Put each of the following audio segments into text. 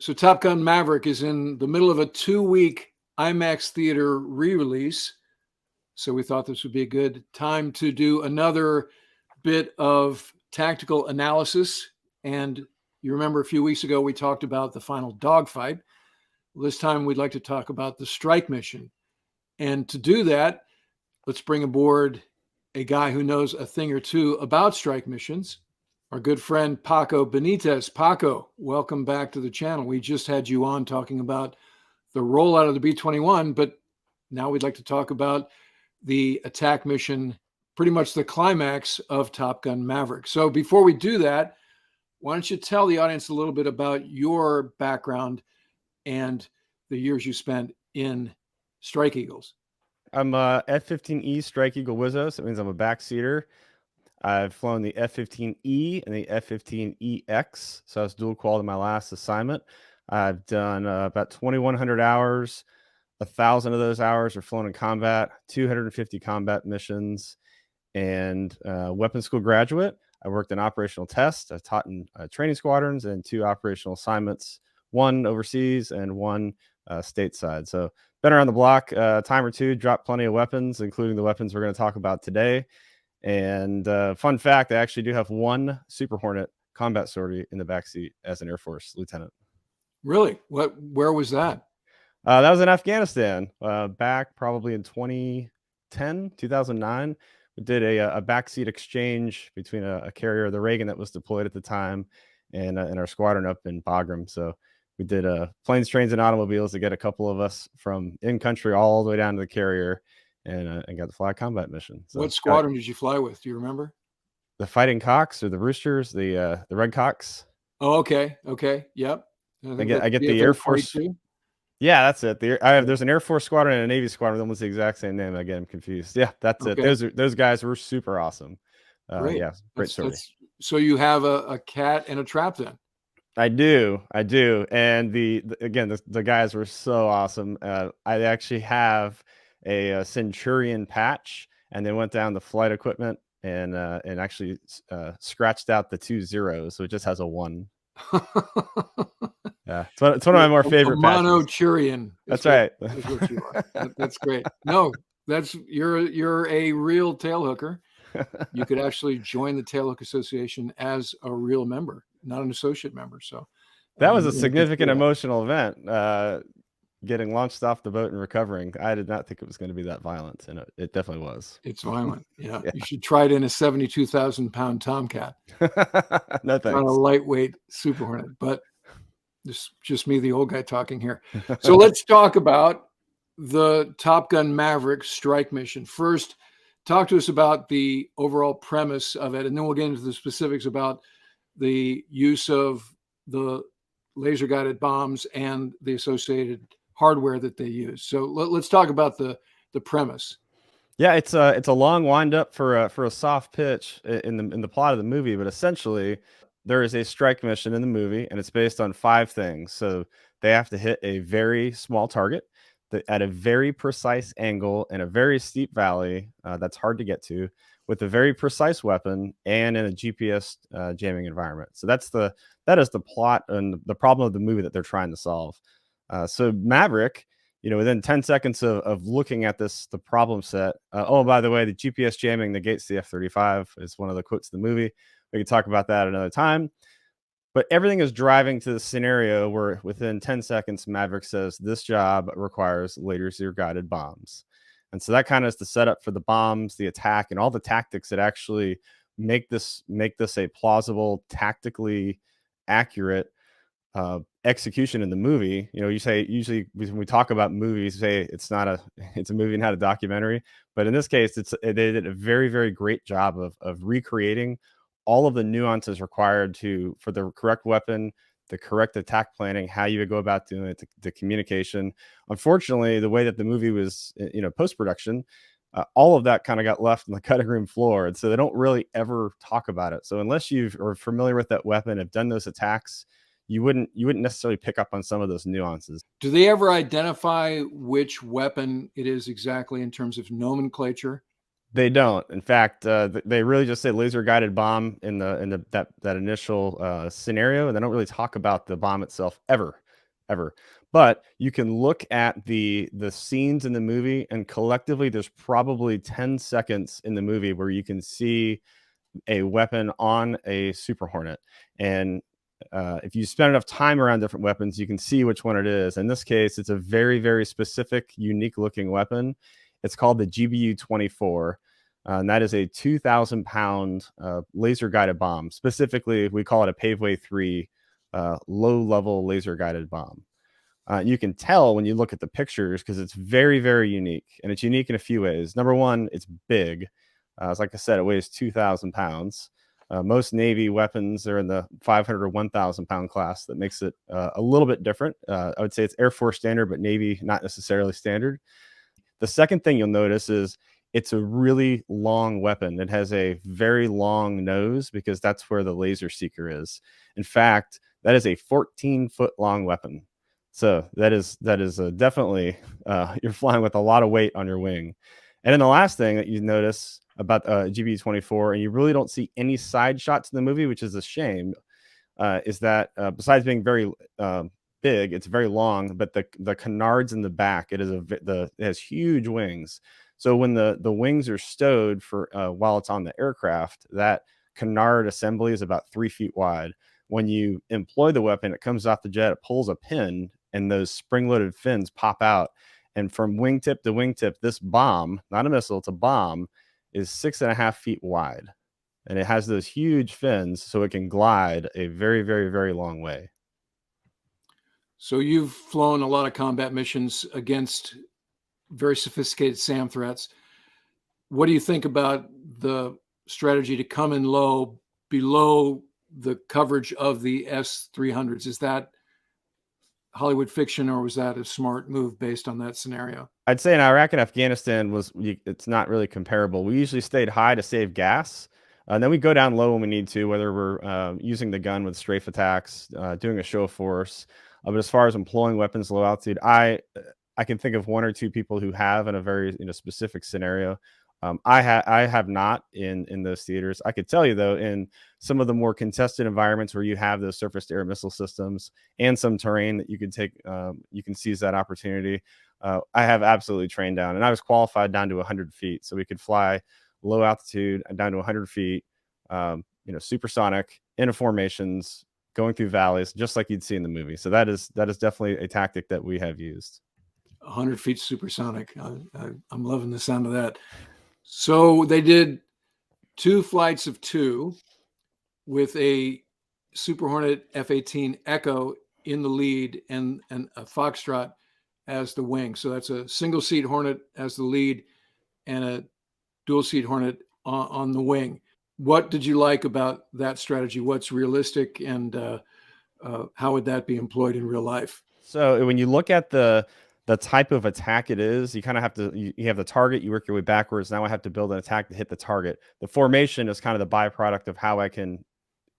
So Top Gun Maverick is in the middle of a 2-week IMAX theater re-release. So we thought this would be a good time to do another bit of tactical analysis. And you remember a few weeks ago, we talked about the final dogfight. Well, this time we'd like to talk about the strike mission. And to do that, let's bring aboard a guy who knows a thing or two about strike missions, our good friend Pako Benitez. Pako, welcome back to the channel. We just had you on talking about the rollout of the B-21, but now we'd like to talk about the attack mission, pretty much the climax of Top Gun Maverick. So before we do that, why don't you tell the audience a little bit about your background and the years you spent in Strike Eagles? I'm a F-15E Strike Eagle WSO, so it means I'm a backseater. I've flown the F-15E and the F-15EX, so I was dual qualified in my last assignment. I've done about 2,100 hours. 1,000 of those hours are flown in combat, 250 combat missions, and weapons school graduate. I worked in operational tests. I've taught in training squadrons and 2 operational assignments, 1 overseas and 1 stateside. So been around the block a time or two, dropped plenty of weapons, including the weapons we're going to talk about today. And fun fact, I actually do have 1 Super Hornet combat sortie in the backseat as an Air Force lieutenant. Really? Where was that? That was in Afghanistan back probably in 2009. We did a backseat exchange between a carrier, the Reagan, that was deployed at the time, and our squadron up in Bagram. So we did planes, trains, and automobiles to get a couple of us from in country all the way down to the carrier, and got to fly a combat mission. So what squadron did you fly with? Do you remember? The Fighting Cocks or the Roosters, the Red Cocks. Oh, okay. Yep. I get the Air Force. Yeah, that's it. There's an Air Force squadron and a Navy squadron. Almost the exact same name. I get them confused. Yeah, that's it. Those guys were super awesome. Great. Yeah, great story. So you have a cat and a trap then? I do. And the guys were so awesome. I actually have a Centurion patch, and they went down the flight equipment and actually scratched out the 2 zeros, so it just has a 1. Yeah, it's one of my more favorite patches. Monoturian. That's right. Is what you are. That's great. No, you're a real tailhooker. You could actually join the Tailhook Association as a real member, not an associate member. So that was a significant emotional event. Getting launched off the boat and recovering. I did not think it was going to be that violent, and it definitely was. It's violent. Yeah. You should try it in a 72,000-pound Tomcat. No thanks. Not a lightweight Super Hornet, but just me, the old guy, talking here. So let's talk about the Top Gun Maverick strike mission. First, talk to us about the overall premise of it, and then we'll get into the specifics about the use of the laser-guided bombs and the associated hardware that they use. So let's talk about the premise. Yeah, it's a long wind-up for a soft pitch in the plot of the movie, but essentially there is a strike mission in the movie, and it's based on 5 things. So they have to hit a very small target at a very precise angle in a very steep valley that's hard to get to, with a very precise weapon and in a GPS jamming environment. So that is the plot and the problem of the movie that they're trying to solve. So Maverick, within 10 seconds of looking at the problem set. Oh, by the way, the GPS jamming negates the F-35 is one of the quotes in the movie. We can talk about that another time. But everything is driving to the scenario where within 10 seconds, Maverick says this job requires laser-guided bombs. And so that kind of is the setup for the bombs, the attack, and all the tactics that actually make this a plausible, tactically accurate execution in the movie. You say usually when we talk about movies, say it's a movie, not a documentary. But in this case, they did a very, very great job of recreating all of the nuances required for the correct weapon, the correct attack planning, how you would go about doing it, the communication. Unfortunately, the way that the movie was, post-production, all of that kind of got left on the cutting room floor. And so they don't really ever talk about it. So unless you are familiar with that weapon, have done those attacks, you wouldn't necessarily pick up on some of those nuances. Do they ever identify which weapon it is exactly in terms of nomenclature? They don't. In fact, they really just say laser-guided bomb in that initial scenario, and they don't really talk about the bomb itself ever. ever. But you can look at the scenes in the movie, and collectively there's probably 10 seconds in the movie where you can see a weapon on a Super Hornet. And if you spend enough time around different weapons, you can see which one it is. In this case, it's a very, very specific, unique looking weapon. It's called the GBU-24. And that is a 2,000 pound laser guided bomb. Specifically, we call it a Paveway 3 low level laser guided bomb. You can tell when you look at the pictures because it's very, very unique. And it's unique in a few ways. Number one, it's big. Like I said, it weighs 2,000 pounds. Most Navy weapons are in the 500 or 1,000 pound class. That makes it a little bit different. I would say it's Air Force standard, but Navy not necessarily standard. The second thing you'll notice is it's a really long weapon. It has a very long nose because that's where the laser seeker is. In fact, that is a 14-foot long weapon. So that is definitely you're flying with a lot of weight on your wing. And then the last thing that you notice about GBU-24, and you really don't see any side shots in the movie, which is a shame, is that besides being very big, it's very long, but the canards in the back, it has huge wings. So when the wings are stowed for while it's on the aircraft, that canard assembly is about 3 feet wide. When you employ the weapon, it comes off the jet, it pulls a pin, and those spring-loaded fins pop out. And from wingtip to wingtip, this bomb, not a missile, it's a bomb, is 6.5 feet wide. And it has those huge fins, so it can glide a very, very, very long way. So you've flown a lot of combat missions against very sophisticated SAM threats. What do you think about the strategy to come in low, below the coverage of the S-300s? Is that Hollywood fiction, or was that a smart move based on that scenario? I'd say in Iraq and Afghanistan it's not really comparable. We usually stayed high to save gas. And then we go down low when we need to, whether we're using the gun with strafe attacks, doing a show of force. But as far as employing weapons low altitude, I can think of one or two people who have in a very specific scenario. I have not in those theaters. I could tell you though, in some of the more contested environments where you have those surface to air missile systems and some terrain that you can take, you can seize that opportunity. I have absolutely trained down, and I was qualified down to 100 feet, so we could fly low altitude down to 100 feet, supersonic in formations, going through valleys, just like you'd see in the movie. So that is definitely a tactic that we have used. 100 feet supersonic. I'm loving the sound of that. So they did 2 flights of 2 with a Super Hornet F-18 Echo in the lead and a Foxtrot as the wing. So that's a single seat Hornet as the lead and a dual seat Hornet on the wing. What did you like about that strategy? What's realistic, and how would that be employed in real life? So when you look at the type of attack it is, you kind of have to, you have the target, you work your way backwards. Now I have to build an attack to hit the target. The formation is kind of the byproduct of how I can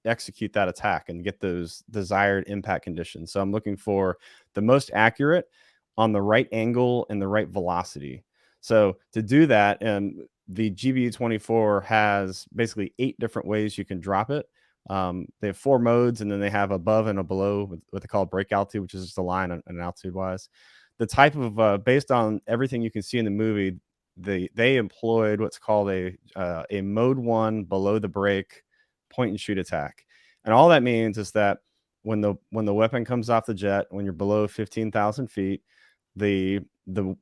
execute that attack and get those desired impact conditions. So I'm looking for the most accurate on the right angle and the right velocity. So to do that, the GBU-24 has basically 8 different ways you can drop it. They have 4 modes, and then they have above and a below with what they call break altitude, which is just a line on altitude wise. The type of based on everything you can see in the movie, they employed what's called a mode 1 below the break point and shoot attack. And all that means is that when the weapon comes off the jet, when you're below 15,000 feet, the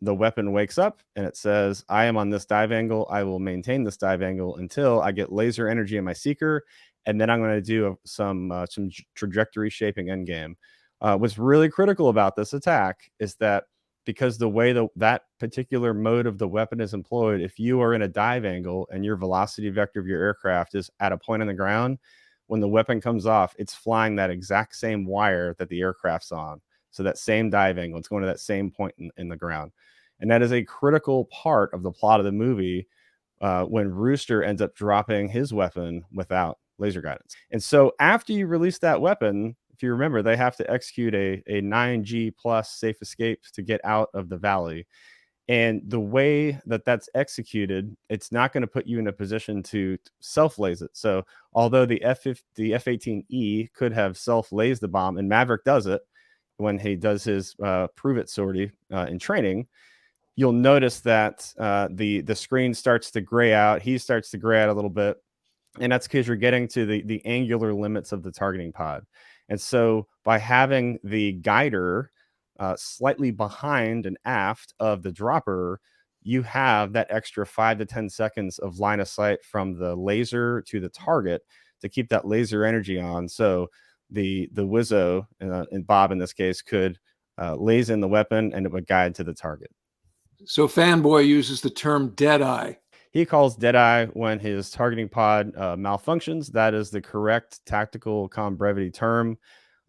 weapon wakes up and it says, I am on this dive angle. I will maintain this dive angle until I get laser energy in my seeker, and then I'm going to do some trajectory shaping endgame. What's really critical about this attack is that because the way that particular mode of the weapon is employed, if you are in a dive angle and your velocity vector of your aircraft is at a point on the ground, when the weapon comes off, it's flying that exact same wire that the aircraft's on. So that same dive angle, it's going to that same point in the ground. And that is a critical part of the plot of the movie when Rooster ends up dropping his weapon without laser guidance. And so after you release that weapon, if you remember, they have to execute a 9G plus safe escape to get out of the valley. And the way that that's executed, it's not going to put you in a position to self-laze it. So although the F-15E could have self-lazed the bomb, and Maverick does it, when he does his prove it sortie in training, you'll notice that the screen starts to gray out. He starts to gray out a little bit. And that's because you're getting to the angular limits of the targeting pod. And so by having the guider slightly behind and aft of the dropper, you have that extra 5 to 10 seconds of line of sight from the laser to the target to keep that laser energy on. So the WSO, and Bob in this case, could laser in the weapon and it would guide to the target. So Fanboy uses the term deadeye. He calls deadeye when his targeting pod malfunctions. That is the correct tactical comm brevity term.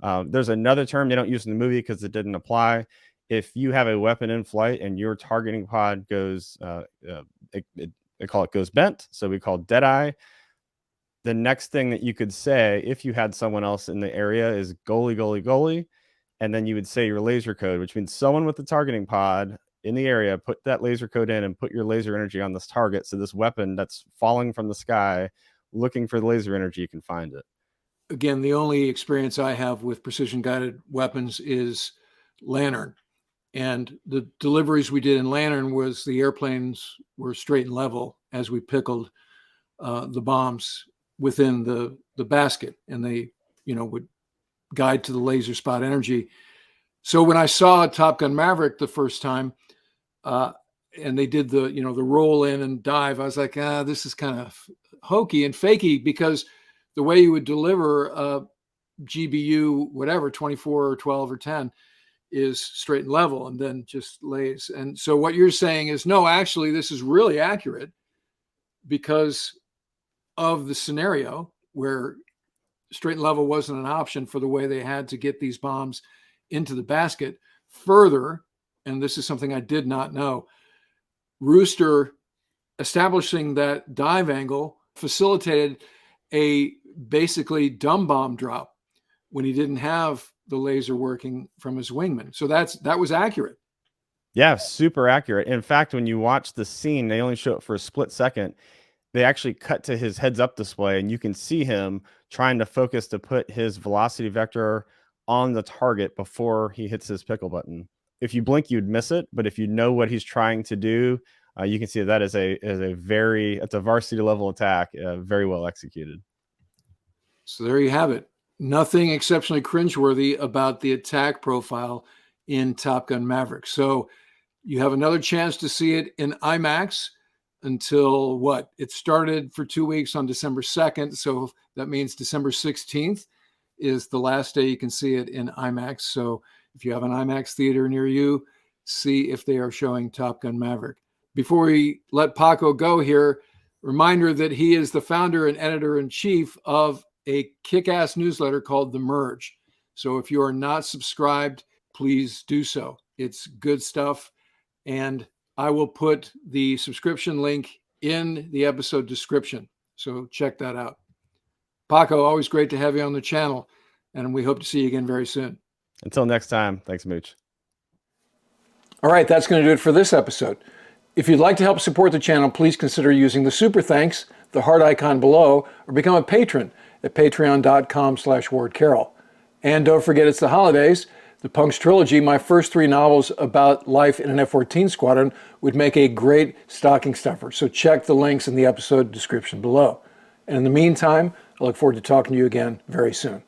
There's another term they don't use in the movie because it didn't apply. If you have a weapon in flight and your targeting pod goes, they call it goes bent. So we call deadeye. The next thing that you could say if you had someone else in the area is goalie, goalie, goalie. And then you would say your laser code, which means someone with the targeting pod in the area, put that laser code in and put your laser energy on this target. So this weapon that's falling from the sky, looking for the laser energy, you can find it. Again, the only experience I have with precision guided weapons is Lantern. And the deliveries we did in Lantern was the airplanes were straight and level as we pickled the bombs within the basket, and they, would guide to the laser spot energy. So when I saw Top Gun Maverick the first time, and they did the roll in and dive, I was like, this is kind of hokey and fakey, because the way you would deliver a GBU, whatever, 24 or 12 or 10, is straight and level and then just lays. And so what you're saying is, no, actually, this is really accurate because of the scenario where straight and level wasn't an option for the way they had to get these bombs into the basket. Further, and this is something I did not know, Rooster establishing that dive angle facilitated a basically dumb bomb drop when he didn't have the laser working from his wingman. So that was accurate. Yeah, super accurate. In fact, when you watch the scene, they only show it for a split second. They actually cut to his heads up display and you can see him trying to focus to put his velocity vector on the target before he hits his pickle button. If you blink, you'd miss it. But if you know what he's trying to do, you can see that is it's a varsity level attack, very well executed. So there you have it. Nothing exceptionally cringeworthy about the attack profile in Top Gun Maverick. So you have another chance to see it in IMAX until what? It started for 2 weeks on December 2nd. So that means December 16th is the last day you can see it in IMAX. So if you have an IMAX theater near you, see if they are showing Top Gun Maverick. Before we let Pako go here, reminder that he is the founder and editor-in-chief of a kick-ass newsletter called The Merge. So if you are not subscribed, please do so. It's good stuff. And I will put the subscription link in the episode description. So check that out. Pako, always great to have you on the channel. And we hope to see you again very soon. Until next time, thanks, Mooch. All right, that's going to do it for this episode. If you'd like to help support the channel, please consider using the super thanks, the heart icon below, or become a patron at patreon.com/WardCarroll. And don't forget, it's the holidays. The Punks Trilogy, my first 3 novels about life in an F-14 squadron, would make a great stocking stuffer. So check the links in the episode description below. And in the meantime, I look forward to talking to you again very soon.